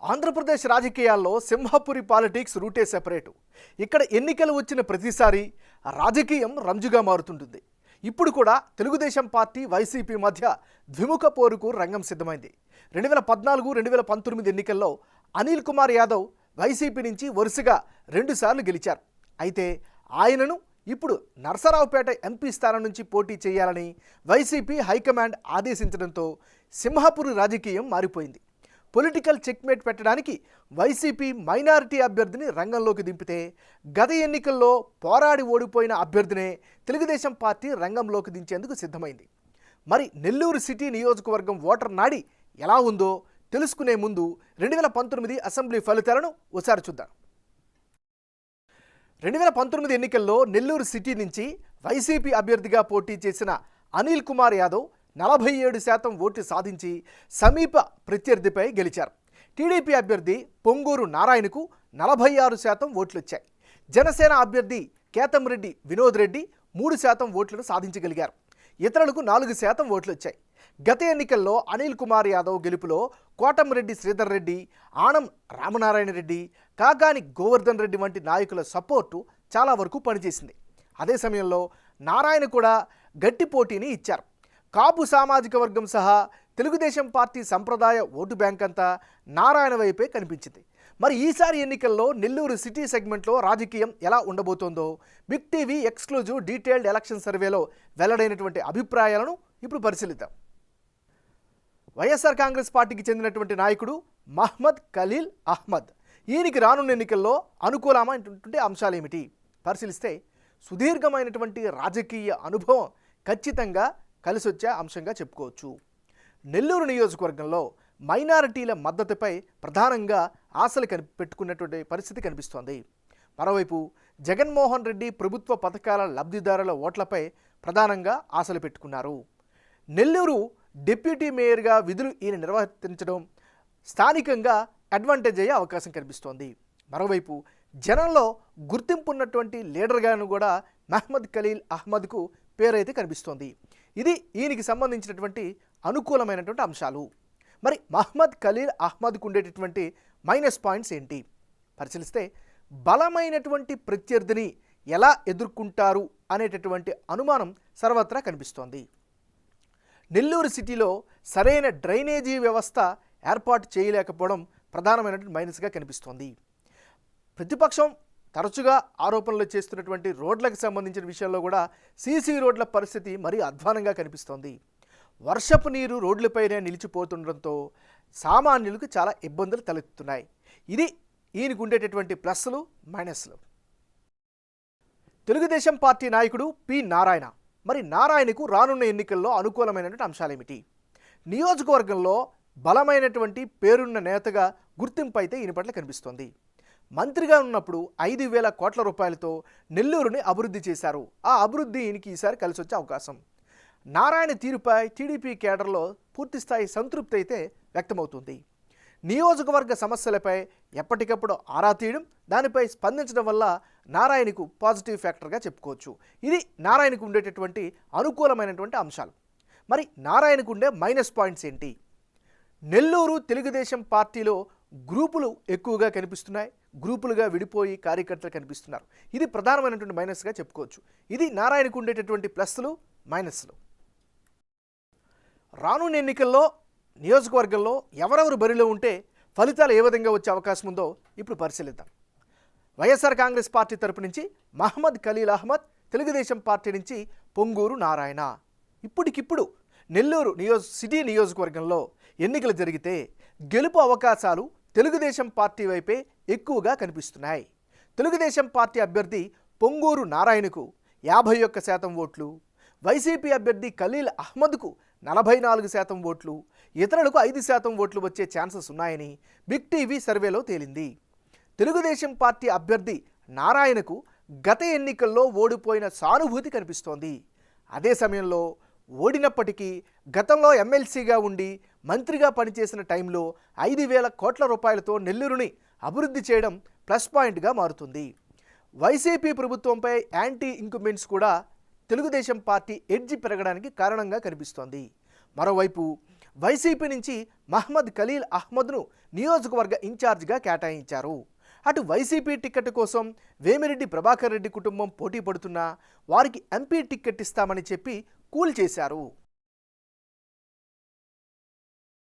ఆంధ్రప్రదేశ్ రాజకీయాల్లో సింహపురి పాలిటిక్స్ రూటే సెపరేటు. ఇక్కడ ఎన్నికలు వచ్చిన ప్రతిసారి రాజకీయం రంజుగా మారుతుంటుంది. ఇప్పుడు కూడా తెలుగుదేశం పార్టీ వైసీపీ మధ్య ద్విముఖ పోరుకు రంగం సిద్ధమైంది. 2014-2019 ఎన్నికల్లో అనిల్ కుమార్ యాదవ్ వైసీపీ నుంచి వరుసగా 2 సార్లు గెలిచారు. అయితే ఆయనను ఇప్పుడు నర్సరావుపేట ఎంపీ స్థానం నుంచి పోటీ చేయాలని వైసీపీ హైకమాండ్ ఆదేశించడంతో సింహపురి రాజకీయం మారిపోయింది. పొలిటికల్ చెక్మేట్ పెట్టడానికి వైసీపీ మైనారిటీ అభ్యర్థిని రంగంలోకి దింపితే గత ఎన్నికల్లో పోరాడి ఓడిపోయిన అభ్యర్థినే తెలుగుదేశం పార్టీ రంగంలోకి దించేందుకు సిద్ధమైంది. మరి నెల్లూరు సిటీ నియోజకవర్గం ఓటర్ నాడి ఎలా ఉందో తెలుసుకునే ముందు 2019 అసెంబ్లీ ఫలితాలను ఒకసారి చూద్దాం. 2019 ఎన్నికల్లో నెల్లూరు సిటీ నుంచి వైసీపీ అభ్యర్థిగా పోటీ చేసిన అనిల్ కుమార్ యాదవ్ 47% ఓట్లు సాధించి సమీప ప్రత్యర్థిపై గెలిచారు. టీడీపీ అభ్యర్థి పొంగూరు నారాయణకు 46% ఓట్లు వచ్చాయి. జనసేన అభ్యర్థి కేతంరెడ్డి వినోద్ రెడ్డి 3% ఓట్లను సాధించగలిగారు. ఇతరులకు 4% ఓట్లు వచ్చాయి. గత ఎన్నికల్లో అనిల్ కుమార్ యాదవ్ గెలుపులో కోటంరెడ్డి శ్రీధర్ రెడ్డి, ఆనం రామనారాయణ రెడ్డి, కాకాని గోవర్ధన్ రెడ్డి వంటి నాయకుల సపోర్టు చాలా వరకు పనిచేసింది. అదే సమయంలో నారాయణ కూడా గట్టి పోటీని ఇచ్చారు. కాపు సామాజిక వర్గం సహా తెలుగుదేశం పార్టీ సంప్రదాయ ఓటు బ్యాంక్ అంతా నారాయణ వైపే కనిపించింది. మరి ఈసారి ఎన్నికల్లో నెల్లూరు సిటీ సెగ్మెంట్లో రాజకీయం ఎలా ఉండబోతోందో big TV exclusive detailed election సర్వేలో వెల్లడైనటువంటి అభిప్రాయాలను ఇప్పుడు పరిశీలిద్దాం. వైఎస్ఆర్ కాంగ్రెస్ పార్టీకి చెందినటువంటి నాయకుడు మహ్మద్ ఖలీల్ అహ్మద్. ఈయనకి రానున్న ఎన్నికల్లో అనుకూలమైనటువంటి అంశాలు ఏమిటి పరిశీలిస్తే సుదీర్ఘమైనటువంటి రాజకీయ అనుభవం ఖచ్చితంగా కలిసొచ్చే అంశంగా చెప్పుకోవచ్చు. నెల్లూరు నియోజకవర్గంలో మైనారిటీల మద్దతుపై ప్రధానంగా ఆశలు పెట్టుకున్నటువంటి పరిస్థితి కనిపిస్తోంది. మరోవైపు జగన్మోహన్ రెడ్డి ప్రభుత్వ పథకాల లబ్ధిదారుల ఓట్లపై ప్రధానంగా ఆశలు పెట్టుకున్నారు. నెల్లూరు డిప్యూటీ మేయర్గా విధులు ఈయన నిర్వర్తించడం స్థానికంగా అడ్వాంటేజ్ అయ్యే అవకాశం కనిపిస్తోంది. మరోవైపు జనంలో గుర్తింపు ఉన్నటువంటి లీడర్గాను కూడా మహ్మద్ ఖలీల్ అహ్మద్కు పేరైతే కనిపిస్తోంది. ఇది ఈయనకి సంబంధించినటువంటి అనుకూలమైనటువంటి అంశాలు. మరి మహ్మద్ ఖలీల్ అహ్మద్కు ఉండేటటువంటి మైనస్ పాయింట్స్ ఏంటి పరిశీలిస్తే బలమైనటువంటి ప్రత్యర్థిని ఎలా ఎదుర్కొంటారు అనేటటువంటి అనుమానం సర్వత్రా కనిపిస్తోంది. నెల్లూరు సిటీలో సరైన డ్రైనేజీ వ్యవస్థ ఏర్పాటు చేయలేకపోవడం ప్రధానమైనటువంటి మైనస్గా కనిపిస్తోంది. ప్రతిపక్షం తరచుగా ఆరోపణలు చేస్తున్నటువంటి రోడ్లకు సంబంధించిన విషయంలో కూడా సీసీ రోడ్ల పరిస్థితి మరీ అధ్వానంగా కనిపిస్తోంది. వర్షపు నీరు రోడ్లపైనే నిలిచిపోతుండడంతో సామాన్యులకు చాలా ఇబ్బందులు తలెత్తుతున్నాయి. ఇది ఈయనకు ఉండేటటువంటి ప్లస్లు మైనస్లు. తెలుగుదేశం పార్టీ నాయకుడు పి నారాయణ. మరి నారాయణకు రానున్న ఎన్నికల్లో అనుకూలమైనటువంటి అంశాలేమిటి? నియోజకవర్గంలో బలమైనటువంటి పేరున్న నేతగా గుర్తింపు అయితే ఈయన పట్ల కనిపిస్తోంది. మంత్రిగా ఉన్నప్పుడు 5,000 కోట్ల రూపాయలతో నెల్లూరుని అభివృద్ధి చేశారు. ఆ అభివృద్ధి ఈయనకి ఈసారి కలిసి వచ్చే అవకాశం. నారాయణ తీరుపై టీడీపీ కేడర్లో పూర్తిస్థాయి సంతృప్తి అయితే వ్యక్తమవుతుంది. నియోజకవర్గ సమస్యలపై ఎప్పటికప్పుడు ఆరా తీయడం, దానిపై స్పందించడం వల్ల నారాయణకు పాజిటివ్ ఫ్యాక్టర్గా చెప్పుకోవచ్చు. ఇది నారాయణకు ఉండేటటువంటి అనుకూలమైనటువంటి అంశాలు. మరి నారాయణకు ఉండే మైనస్ పాయింట్స్ ఏంటి? నెల్లూరు తెలుగుదేశం పార్టీలో గ్రూపులు ఎక్కువగా కనిపిస్తున్నాయి. గ్రూపులుగా విడిపోయి కార్యకర్తలు కనిపిస్తున్నారు. ఇది ప్రధానమైనటువంటి మైనస్గా చెప్పుకోవచ్చు. ఇది నారాయణకు ఉండేటటువంటి ప్లస్లు మైనస్లు. రానున్న ఎన్నికల్లో నియోజకవర్గంలో ఎవరెవరు బరిలో ఉంటే ఫలితాలు ఏ విధంగా వచ్చే అవకాశం ఉందో ఇప్పుడు పరిశీలిద్దాం. వైఎస్ఆర్ కాంగ్రెస్ పార్టీ తరపు నుంచి మహ్మద్ ఖలీల్ అహ్మద్, తెలుగుదేశం పార్టీ నుంచి పొంగూరు నారాయణ. ఇప్పటికిప్పుడు నెల్లూరు సిటీ నియోజకవర్గంలో ఎన్నికలు జరిగితే గెలుపు అవకాశాలు తెలుగుదేశం పార్టీ వైపే ఎక్కువగా కనిపిస్తున్నాయి. తెలుగుదేశం పార్టీ అభ్యర్థి పొంగూరు నారాయణకు 51% ఓట్లు, వైసీపీ అభ్యర్థి ఖలీల్ అహ్మద్కు 44% ఓట్లు, ఇతరులకు 5% ఓట్లు వచ్చే ఛాన్సెస్ ఉన్నాయని బిగ్ టీవీ సర్వేలో తేలింది. తెలుగుదేశం పార్టీ అభ్యర్థి నారాయణకు గత ఎన్నికల్లో ఓడిపోయిన సానుభూతి కనిపిస్తోంది. అదే సమయంలో ఓడినప్పటికీ గతంలో ఎమ్మెల్సీగా ఉండి మంత్రిగా పనిచేసిన టైంలో 5,000 కోట్ల రూపాయలతో నెల్లూరుని అభివృద్ధి చేయడం ప్లస్ పాయింట్గా మారుతుంది. వైసీపీ ప్రభుత్వంపై యాంటీ ఇంక్యుమెంట్స్ కూడా తెలుగుదేశం పార్టీ ఎడ్జి పెరగడానికి కారణంగా కనిపిస్తోంది. మరోవైపు వైసీపీ నుంచి మహ్మద్ ఖలీల్ అహ్మద్ను నియోజకవర్గ ఇన్ఛార్జిగా కేటాయించారు. అటు వైసీపీ టికెట్ కోసం వేమిరెడ్డి ప్రభాకర్ రెడ్డి కుటుంబం పోటీ పడుతున్నా వారికి ఎంపీ టికెట్ ఇస్తామని చెప్పి కూల్ చేశారు.